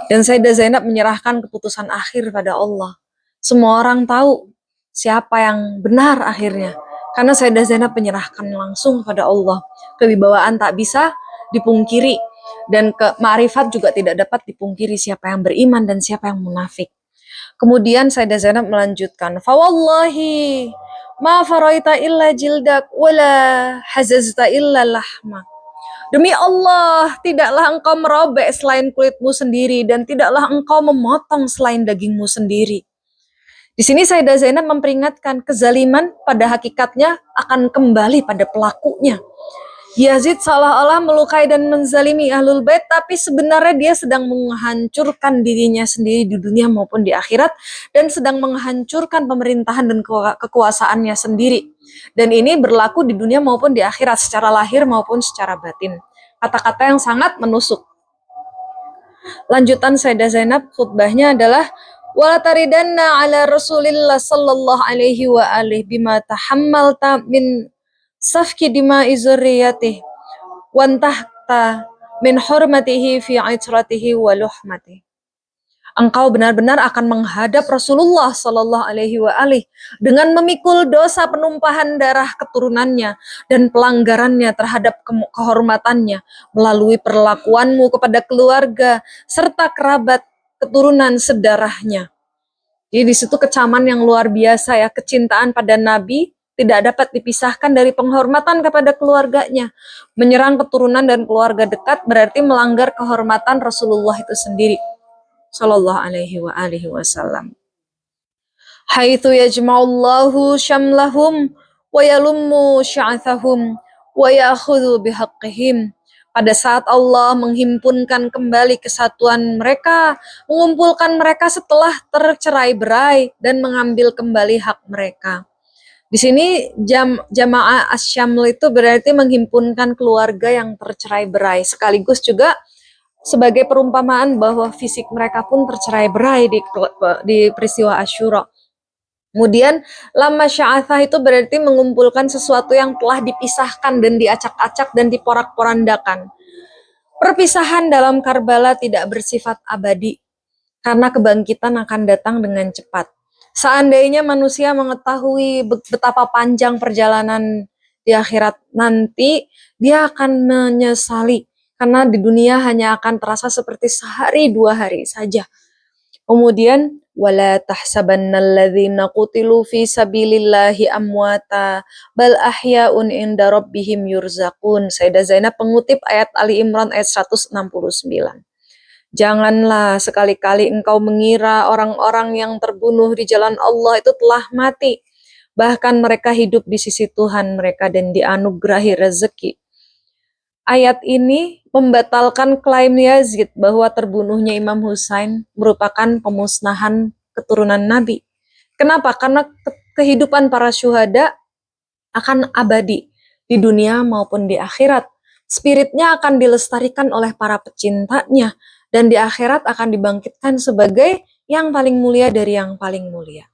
Dan Sayyidah Zainab menyerahkan keputusan akhir pada Allah. Semua orang tahu siapa yang benar akhirnya. Karena Sayyidah Zainab menyerahkan langsung pada Allah. Kewibawaan tak bisa dipungkiri. Dan ma'rifat juga tidak dapat dipungkiri siapa yang beriman dan siapa yang munafik. Kemudian Sayyidah Zainab melanjutkan, "Fawallahi ma faraita illa jildak wala hazazta illa lahmak." Demi Allah, tidaklah engkau merobek selain kulitmu sendiri dan tidaklah engkau memotong selain dagingmu sendiri. Di sini Sayyidah Zainab memperingatkan kezaliman pada hakikatnya akan kembali pada pelakunya. Yazid seolah-olah melukai dan menzalimi Ahlul Bait, tapi sebenarnya dia sedang menghancurkan dirinya sendiri di dunia maupun di akhirat, dan sedang menghancurkan pemerintahan dan kekuasaannya sendiri. Dan ini berlaku di dunia maupun di akhirat, secara lahir maupun secara batin. Kata-kata yang sangat menusuk. Lanjutan Sayyidah Zainab khutbahnya adalah, wala taridanna ala Rasulillah sallallahu alaihi wa alihi bima tahammalta min safki dima'i zurriyatih wantahta min hurmatihi fi itratihi wa luhmatihi. Engkau benar-benar akan menghadap Rasulullah sallallahu alaihi wa alihi dengan memikul dosa penumpahan darah keturunannya dan pelanggarannya terhadap kehormatannya melalui perlakuanmu kepada keluarga serta kerabat keturunan sedarahnya. Jadi di situ kecaman yang luar biasa ya, kecintaan pada Nabi tidak dapat dipisahkan dari penghormatan kepada keluarganya. Menyerang keturunan dan keluarga dekat berarti melanggar kehormatan Rasulullah itu sendiri. Sallallahu alaihi wa alihi wasallam. Haitsu yajma'ullahu syamlahum wa yalummu sya'athahum wa ya'khudhu bihaqqihim. Pada saat Allah menghimpunkan kembali kesatuan mereka, mengumpulkan mereka setelah tercerai-berai dan mengambil kembali hak mereka. Di sini jamaah asyaml itu berarti menghimpunkan keluarga yang tercerai-berai, sekaligus juga sebagai perumpamaan bahwa fisik mereka pun tercerai-berai di peristiwa Asyura. Kemudian lama sya'athah itu berarti mengumpulkan sesuatu yang telah dipisahkan dan diacak-acak dan diporak-porandakan. Perpisahan dalam Karbala tidak bersifat abadi, karena kebangkitan akan datang dengan cepat. Seandainya manusia mengetahui betapa panjang perjalanan di akhirat nanti, dia akan menyesali. Karena di dunia hanya akan terasa seperti sehari dua hari saja. Kemudian, wala tahsabannalladzina qutilu fi sabilillahi amwata bal ahya'un inda rabbihim yurzaqun. Sayyidah Zainab mengutip ayat Ali Imran ayat 169. Janganlah sekali-kali engkau mengira orang-orang yang terbunuh di jalan Allah itu telah mati. Bahkan mereka hidup di sisi Tuhan mereka dan dianugerahi rezeki. Ayat ini membatalkan klaim Yazid bahwa terbunuhnya Imam Husain merupakan pemusnahan keturunan Nabi. Kenapa? Karena kehidupan para syuhada akan abadi di dunia maupun di akhirat. Spiritnya akan dilestarikan oleh para pecintanya dan di akhirat akan dibangkitkan sebagai yang paling mulia dari yang paling mulia.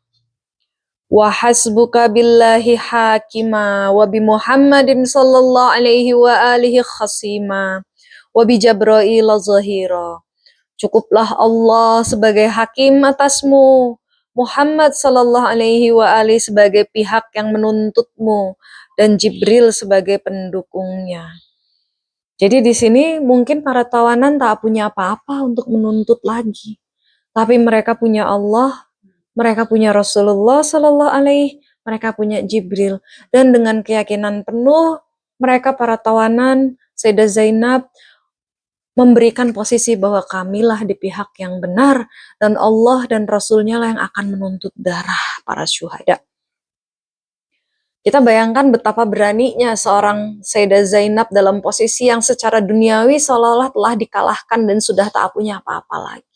Wa hasbuka billahi hakima wa bi Muhammadin sallallahu alaihi wa alihi khasima wa bi Jabrail zahira. Cukuplah Allah sebagai hakim atasmu, Muhammad sallallahu alaihi wa alihi sebagai pihak yang menuntutmu, dan Jibril sebagai pendukungnya. Jadi di sini mungkin para tawanan tak punya apa-apa untuk menuntut lagi, tapi mereka punya Allah. Mereka punya Rasulullah Sallallahu Alaihi, mereka punya Jibril, dan dengan keyakinan penuh mereka para tawanan Sayyidah Zainab memberikan posisi bahwa kamilah di pihak yang benar dan Allah dan Rasulnya lah yang akan menuntut darah para syuhada. Kita bayangkan betapa beraninya seorang Sayyidah Zainab dalam posisi yang secara duniawi seolah-olah telah dikalahkan dan sudah tak punya apa-apa lagi.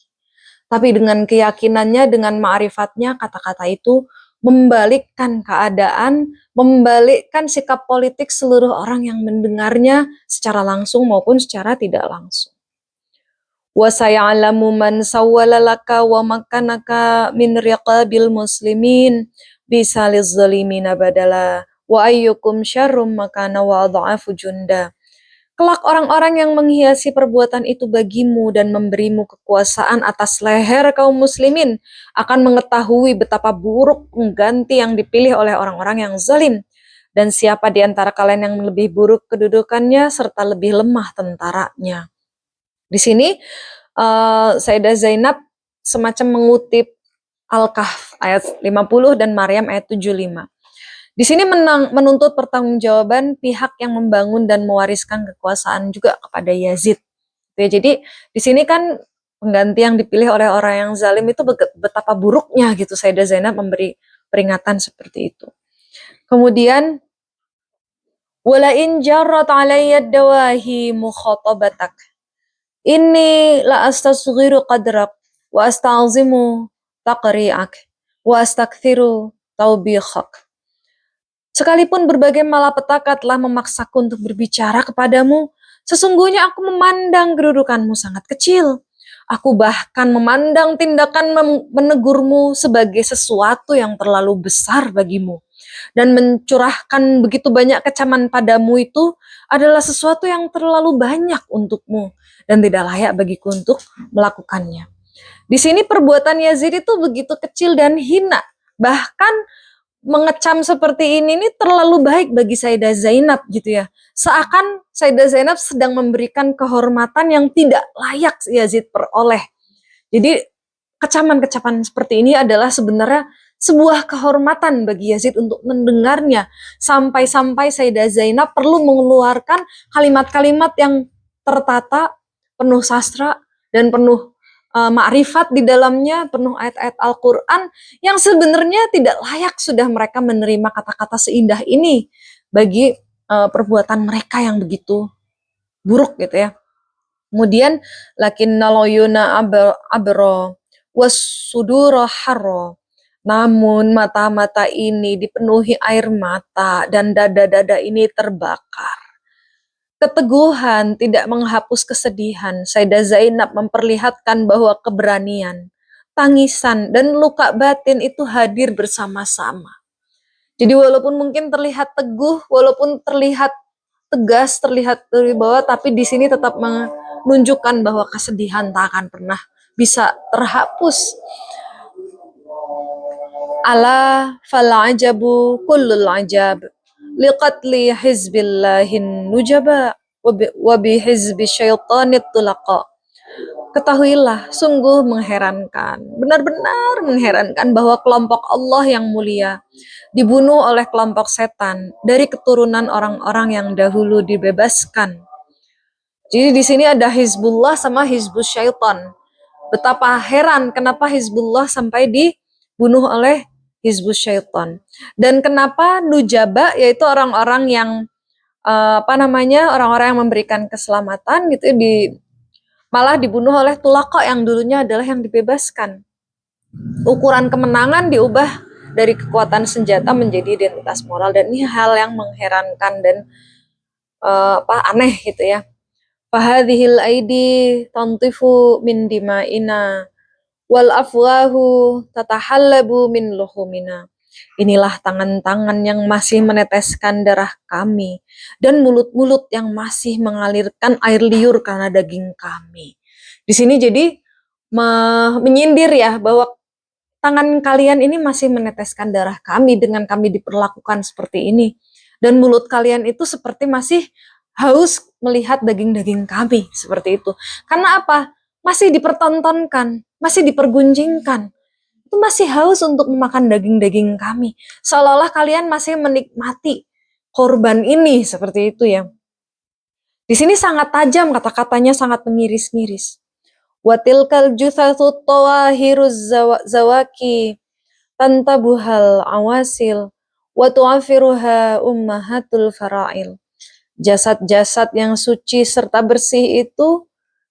Tapi dengan keyakinannya, dengan ma'rifatnya, kata-kata itu membalikkan keadaan, membalikkan sikap politik seluruh orang yang mendengarnya secara langsung maupun secara tidak langsung. Wa saya'lamu man sawwala laka wa makkanaka min riqabil muslimin bisaliz zalimina badala wa ayyukum syarrum makana wa adha'afu junda. Kelak orang-orang yang menghiasi perbuatan itu bagimu dan memberimu kekuasaan atas leher kaum muslimin akan mengetahui betapa buruk pengganti yang dipilih oleh orang-orang yang zalim. Dan siapa di antara kalian yang lebih buruk kedudukannya serta lebih lemah tentaranya. Di sini Sayyidah Zainab semacam mengutip Al-Kahf ayat 50 dan Maryam ayat 75. Di sini menuntut pertanggungjawaban pihak yang membangun dan mewariskan kekuasaan juga kepada Yazid. Ya, jadi di sini kan pengganti yang dipilih oleh orang yang zalim itu betapa buruknya gitu. Sayyidah Zainab memberi peringatan seperti itu. Kemudian wala in jarrat alayya dawahi mukhatabatak inni la astasghiru qadrak wa asta'zimu taqri'ak wa astakthiru taubikhak. Sekalipun berbagai malapetaka telah memaksaku untuk berbicara kepadamu, sesungguhnya aku memandang kedudukanmu sangat kecil. Aku bahkan memandang tindakan menegurmu sebagai sesuatu yang terlalu besar bagimu. Dan mencurahkan begitu banyak kecaman padamu itu adalah sesuatu yang terlalu banyak untukmu dan tidak layak bagiku untuk melakukannya. Di sini perbuatan Yazid itu begitu kecil dan hina. Bahkan mengecam seperti ini terlalu baik bagi Sayyidah Zainab gitu ya. Seakan Sayyidah Zainab sedang memberikan kehormatan yang tidak layak Yazid peroleh. Jadi kecaman-kecaman seperti ini adalah sebenarnya sebuah kehormatan bagi Yazid untuk mendengarnya. Sampai-sampai Sayyidah Zainab perlu mengeluarkan kalimat-kalimat yang tertata, penuh sastra, dan penuh ma'rifat di dalamnya, penuh ayat-ayat Al-Quran yang sebenarnya tidak layak sudah mereka menerima kata-kata seindah ini bagi perbuatan mereka yang begitu buruk gitu ya. Kemudian lakinna loyuna abro wasudura harro, namun mata-mata ini dipenuhi air mata dan dada-dada ini terbakar. Keteguhan tidak menghapus kesedihan. Sayyidah Zainab memperlihatkan bahwa keberanian, tangisan, dan luka batin itu hadir bersama-sama. Jadi walaupun mungkin terlihat teguh, walaupun terlihat tegas, terlihat berwibawa, tapi di sini tetap menunjukkan bahwa kesedihan tak akan pernah bisa terhapus. Ala fal ajabu kullul ajab liqatli hizbillahin nujaba wa bihizbi syaitanit tulaqa. Ketahuilah, sungguh mengherankan, benar-benar mengherankan bahwa kelompok Allah yang mulia dibunuh oleh kelompok setan dari keturunan orang-orang yang dahulu dibebaskan. Jadi di sini ada Hizbullah sama Hizbus Syaitan. Betapa heran kenapa Hizbullah sampai dibunuh oleh Hizbus Syaitan. Dan kenapa Nujaba, yaitu orang-orang yang orang-orang yang memberikan keselamatan gitu malah dibunuh oleh Tulaqa yang dulunya adalah yang dibebaskan. Ukuran kemenangan diubah dari kekuatan senjata menjadi identitas moral, dan ini hal yang mengherankan dan aneh gitu ya. Fahadhil aidi tantifu min dima'ina wal afwahu tatahallabu min luhumina. Inilah tangan-tangan yang masih meneteskan darah kami dan mulut-mulut yang masih mengalirkan air liur karena daging kami. Di sini jadi menyindir ya bahwa tangan kalian ini masih meneteskan darah kami dengan kami diperlakukan seperti ini. Dan mulut kalian itu seperti masih haus melihat daging-daging kami seperti itu. Karena apa? Masih dipertontonkan, masih dipergunjingkan. Itu masih haus untuk memakan daging-daging kami. Seolah-olah kalian masih menikmati korban ini seperti itu ya. Di sini sangat tajam kata-katanya, sangat mengiris-ngiris. Watilkal juthatut tawahiruz zawaki tantabuhal awasil wa tu'afiruha ummahatul fara'il. Jasad-jasad yang suci serta bersih itu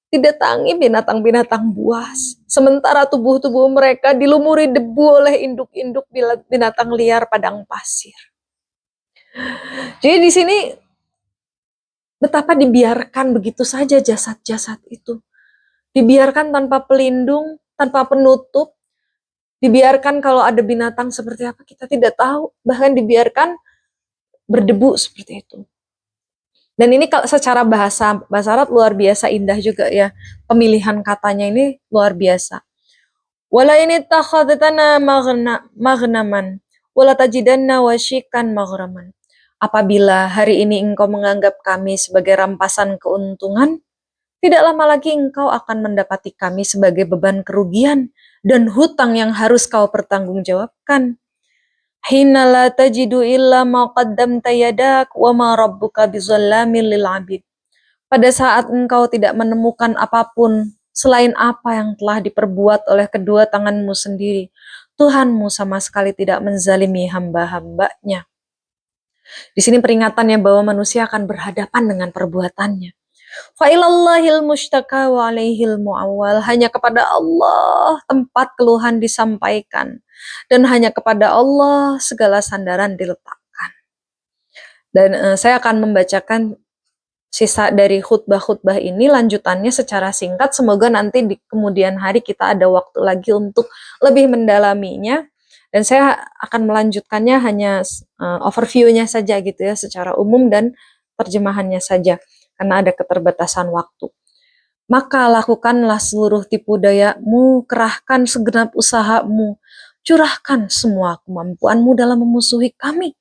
didatangi binatang-binatang buas, sementara tubuh-tubuh mereka dilumuri debu oleh induk-induk binatang liar padang pasir. Jadi di sini betapa dibiarkan begitu saja jasad-jasad itu. Dibiarkan tanpa pelindung, tanpa penutup, dibiarkan kalau ada binatang seperti apa kita tidak tahu, bahkan dibiarkan berdebu seperti itu. Dan ini kalau secara bahasa Arab luar biasa indah juga ya. Pemilihan katanya ini luar biasa. Wala ini takhadtana maghnaman wala tajidanna wasyikan maghraman. Apabila hari ini engkau menganggap kami sebagai rampasan keuntungan, tidak lama lagi engkau akan mendapati kami sebagai beban kerugian dan hutang yang harus kau pertanggungjawabkan. Hina la tajidu illa ma qaddamta yadak wa ma rabbuka bizallamin lil abid. Pada saat engkau tidak menemukan apapun selain apa yang telah diperbuat oleh kedua tanganmu sendiri, Tuhanmu sama sekali tidak menzalimi hamba-hambanya. Di sini peringatannya bahwa manusia akan berhadapan dengan perbuatannya. Fa'ilallahil mustaka wa alaihil mu'awwal. Hanya kepada Allah tempat keluhan disampaikan. Dan hanya kepada Allah segala sandaran diletakkan. Dan saya akan membacakan sisa dari khutbah-khutbah ini, lanjutannya secara singkat. Semoga nanti di kemudian hari kita ada waktu lagi untuk lebih mendalaminya. Dan saya akan melanjutkannya hanya overview-nya saja gitu ya, secara umum dan terjemahannya saja. Karena ada keterbatasan waktu. Maka lakukanlah seluruh tipu dayamu, kerahkan segenap usahamu, curahkan semua kemampuanmu dalam memusuhi kami.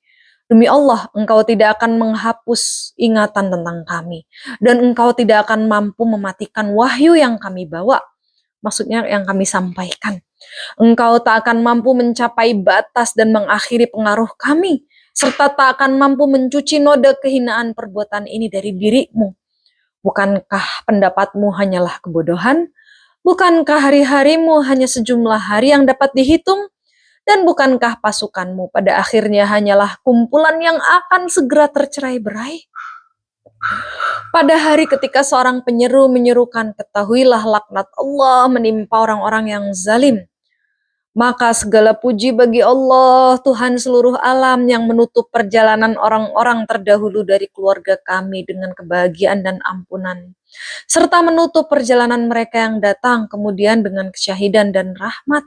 Demi Allah, engkau tidak akan menghapus ingatan tentang kami. Dan engkau tidak akan mampu mematikan wahyu yang kami bawa. Maksudnya yang kami sampaikan. Engkau tak akan mampu mencapai batas dan mengakhiri pengaruh kami. Serta tak akan mampu mencuci noda kehinaan perbuatan ini dari dirimu. Bukankah pendapatmu hanyalah kebodohan? Bukankah hari-harimu hanya sejumlah hari yang dapat dihitung? Dan bukankah pasukanmu pada akhirnya hanyalah kumpulan yang akan segera tercerai-berai? Pada hari ketika seorang penyeru menyerukan, ketahuilah laknat Allah menimpa orang-orang yang zalim. Maka segala puji bagi Allah, Tuhan seluruh alam yang menutup perjalanan orang-orang terdahulu dari keluarga kami dengan kebahagiaan dan ampunan. Serta menutup perjalanan mereka yang datang kemudian dengan kesyahidan dan rahmat.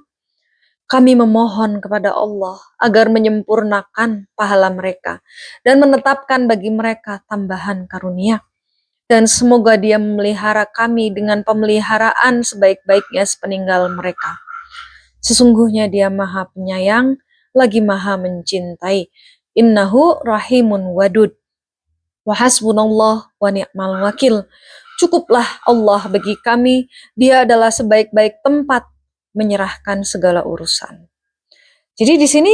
Kami memohon kepada Allah agar menyempurnakan pahala mereka dan menetapkan bagi mereka tambahan karunia. Dan semoga Dia memelihara kami dengan pemeliharaan sebaik-baiknya sepeninggal mereka. Sesungguhnya Dia Maha Penyayang, lagi Maha Mencintai. Innahu rahimun wadud. Wa hasbunallah wa ni'mal wakil. Cukuplah Allah bagi kami, Dia adalah sebaik-baik tempat menyerahkan segala urusan. Jadi di sini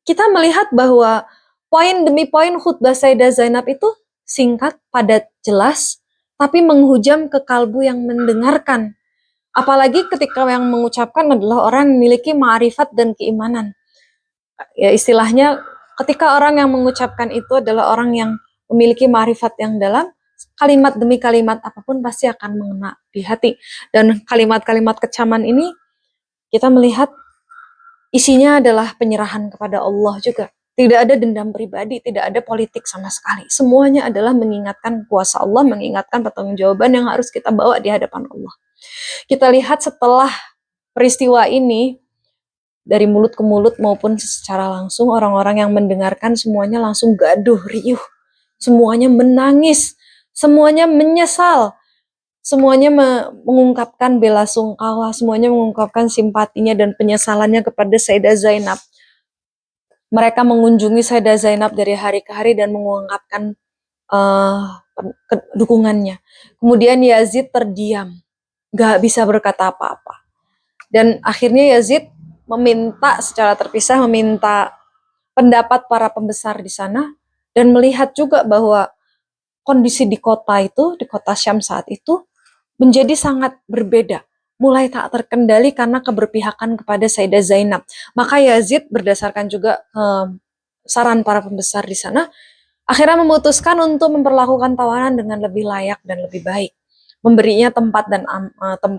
kita melihat bahwa poin demi poin khutbah Sayyidah Zainab itu singkat, padat, jelas, tapi menghujam ke kalbu yang mendengarkan. Apalagi ketika yang mengucapkan adalah orang yang memiliki ma'rifat dan keimanan. Ya istilahnya ketika orang yang mengucapkan itu adalah orang yang memiliki ma'rifat yang dalam, kalimat demi kalimat apapun pasti akan mengena di hati. Dan kalimat-kalimat kecaman ini kita melihat isinya adalah penyerahan kepada Allah juga. Tidak ada dendam pribadi, tidak ada politik sama sekali. Semuanya adalah mengingatkan kuasa Allah, mengingatkan pertanggungjawaban yang harus kita bawa di hadapan Allah. Kita lihat setelah peristiwa ini, dari mulut ke mulut maupun secara langsung, orang-orang yang mendengarkan semuanya langsung gaduh, riuh. Semuanya menangis, semuanya menyesal, semuanya mengungkapkan bela sungkawa, semuanya mengungkapkan simpatinya dan penyesalannya kepada Sayyidah Zainab. Mereka mengunjungi Sayyidah Zainab dari hari ke hari dan mengungkapkan dukungannya. Kemudian Yazid terdiam, gak bisa berkata apa-apa. Dan akhirnya Yazid meminta secara terpisah, meminta pendapat para pembesar di sana, dan melihat juga bahwa kondisi di kota itu, di kota Syam saat itu, menjadi sangat berbeda. Mulai tak terkendali karena keberpihakan kepada Sayyidah Zainab. Maka Yazid berdasarkan juga saran para pembesar di sana, akhirnya memutuskan untuk memperlakukan tawanan dengan lebih layak dan lebih baik. Memberinya tempat dan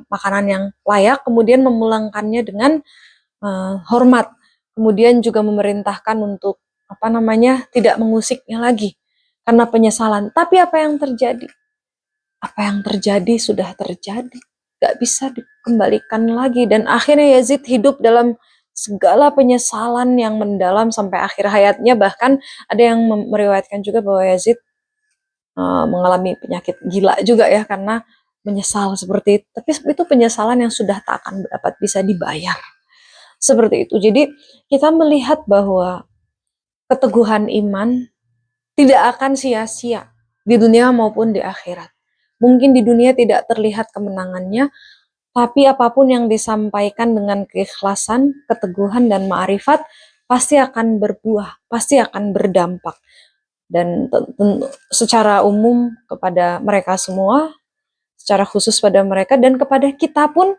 makanan yang layak, kemudian memulangkannya dengan hormat. Kemudian juga memerintahkan untuk tidak mengusiknya lagi karena penyesalan. Tapi apa yang terjadi? Apa yang terjadi sudah terjadi. Gak bisa dikembalikan lagi. Dan akhirnya Yazid hidup dalam segala penyesalan yang mendalam sampai akhir hayatnya. Bahkan ada yang meriwayatkan juga bahwa Yazid mengalami penyakit gila juga ya karena menyesal seperti itu. Tapi itu penyesalan yang sudah tak akan dapat bisa dibayar. Seperti itu. Jadi kita melihat bahwa keteguhan iman tidak akan sia-sia di dunia maupun di akhirat. Mungkin di dunia tidak terlihat kemenangannya, tapi apapun yang disampaikan dengan keikhlasan, keteguhan, dan ma'rifat pasti akan berbuah, pasti akan berdampak. Dan secara umum kepada mereka semua, secara khusus pada mereka, dan kepada kita pun,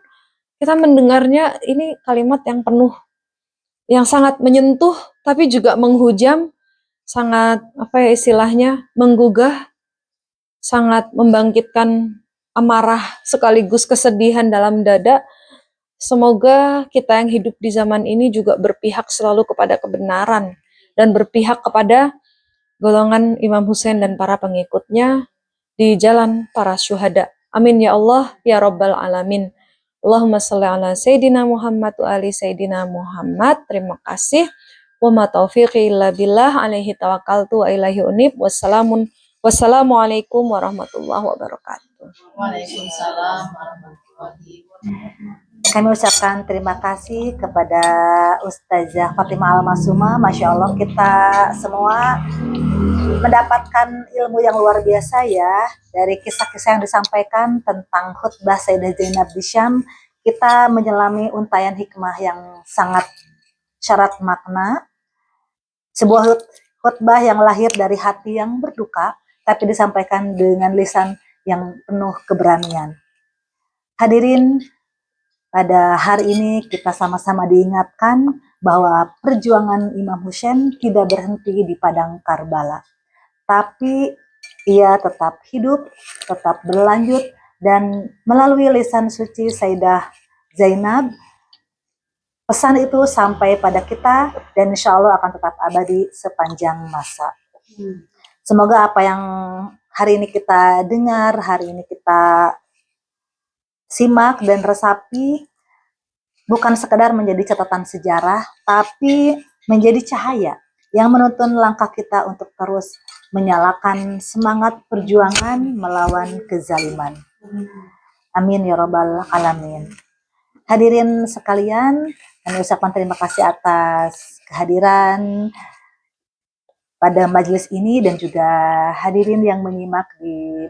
kita mendengarnya ini kalimat yang penuh, yang sangat menyentuh, tapi juga menghujam, sangat apa ya istilahnya, menggugah, sangat membangkitkan amarah sekaligus kesedihan dalam dada. Semoga kita yang hidup di zaman ini juga berpihak selalu kepada kebenaran dan berpihak kepada golongan Imam Hussein dan para pengikutnya di jalan para syuhada. Amin ya Allah ya Rabbal Alamin. Allahumma salli ala Sayyidina Muhammad wa ali Sayyidina Muhammad. Terima kasih. Wa ma taufiqi illa billah alaihi tawakkaltu wa ilaihi unib. Wassalamualaikum warahmatullahi wabarakatuh. Waalaikumsalam warahmatullahi wabarakatuh. Kami ucapkan terima kasih kepada Ustazah Fatimah Al-Masuma. Masya Allah, kita semua mendapatkan ilmu yang luar biasa ya dari kisah-kisah yang disampaikan tentang khutbah Sayyidah Zainab di Syam. Kita menyelami untayan hikmah yang sangat syarat makna, sebuah khutbah yang lahir dari hati yang berduka tapi disampaikan dengan lisan yang penuh keberanian. Hadirin, pada hari ini kita sama-sama diingatkan bahwa perjuangan Imam Husain tidak berhenti di padang Karbala, tapi ia tetap hidup, tetap berlanjut, dan melalui lisan suci Sayyidah Zainab, pesan itu sampai pada kita dan insya Allah akan tetap abadi sepanjang masa. Semoga apa yang hari ini kita dengar, hari ini kita simak dan resapi bukan sekedar menjadi catatan sejarah, tapi menjadi cahaya yang menuntun langkah kita untuk terus menyalakan semangat perjuangan melawan kezaliman. Amin ya Rabbal Alamin. Hadirin sekalian, kami ucapkan terima kasih atas kehadiran pada majelis ini dan juga hadirin yang menyimak di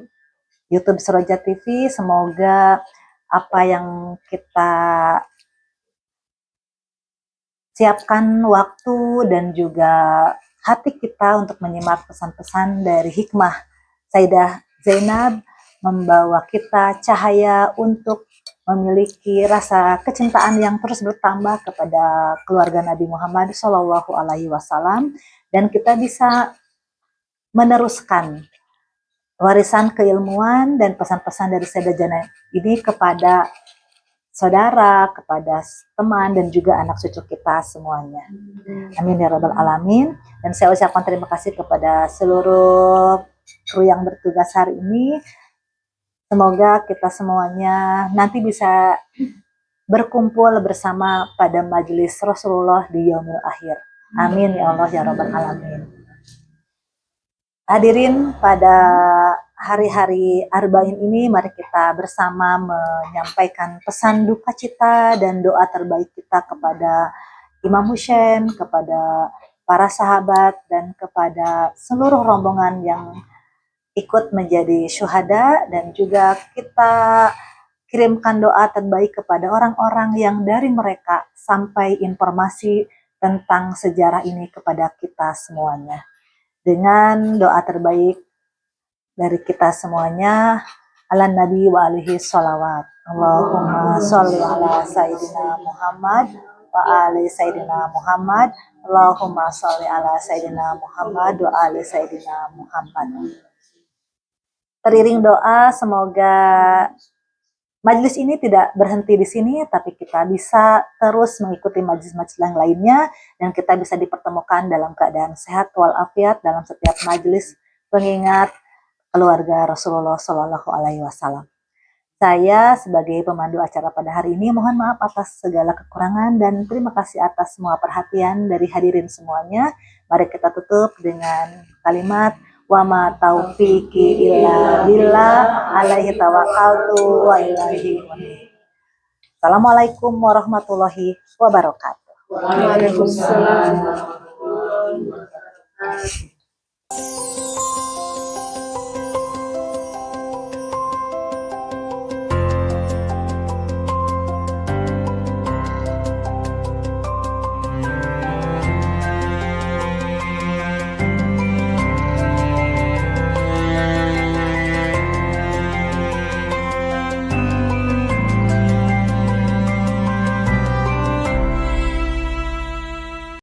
YouTube Suroja TV. Semoga apa yang kita siapkan waktu dan juga hati kita untuk menyimak pesan-pesan dari hikmah Sayyidah Zainab membawa kita cahaya untuk memiliki rasa kecintaan yang terus bertambah kepada keluarga Nabi Muhammad SAW, dan kita bisa meneruskan warisan keilmuan dan pesan-pesan dari Sayyidah Zainab ini kepada saudara, kepada teman, dan juga anak cucu kita semuanya. Amin ya Rabbal Alamin. Dan saya ucapkan terima kasih kepada seluruh kru yang bertugas hari ini. Semoga kita semuanya nanti bisa berkumpul bersama pada majelis Rasulullah di Yaumil Akhir. Amin ya Allah ya Rabbal Alamin. Hadirin, pada hari-hari Arba'in ini mari kita bersama menyampaikan pesan duka cita dan doa terbaik kita kepada Imam Husain, kepada para sahabat, dan kepada seluruh rombongan yang ikut menjadi syuhada, dan juga kita kirimkan doa terbaik kepada orang-orang yang dari mereka sampai informasi tentang sejarah ini kepada kita semuanya. Dengan doa terbaik dari kita semuanya, ala Nabi wa alihi sholawat. Allahumma sholli ala Sayyidina Muhammad wa ali Sayyidina Muhammad. Allahumma sholli ala Sayyidina Muhammad wa ali Sayyidina Muhammad. Teriring doa, semoga majelis ini tidak berhenti di sini, tapi kita bisa terus mengikuti majelis-majelis yang lainnya, dan kita bisa dipertemukan dalam keadaan sehat walafiat dalam setiap majelis pengingat keluarga Rasulullah Shallallahu Alaihi Wasallam. Saya sebagai pemandu acara pada hari ini mohon maaf atas segala kekurangan dan terima kasih atas semua perhatian dari hadirin semuanya. Mari kita tutup dengan kalimat wa ma taufiqi illa billah, alaihi tawakkaltu wa ilaihi unib. Assalamualaikum warahmatullahi wabarakatuh. Waalaikumsalam warahmatullahi wabarakatuh.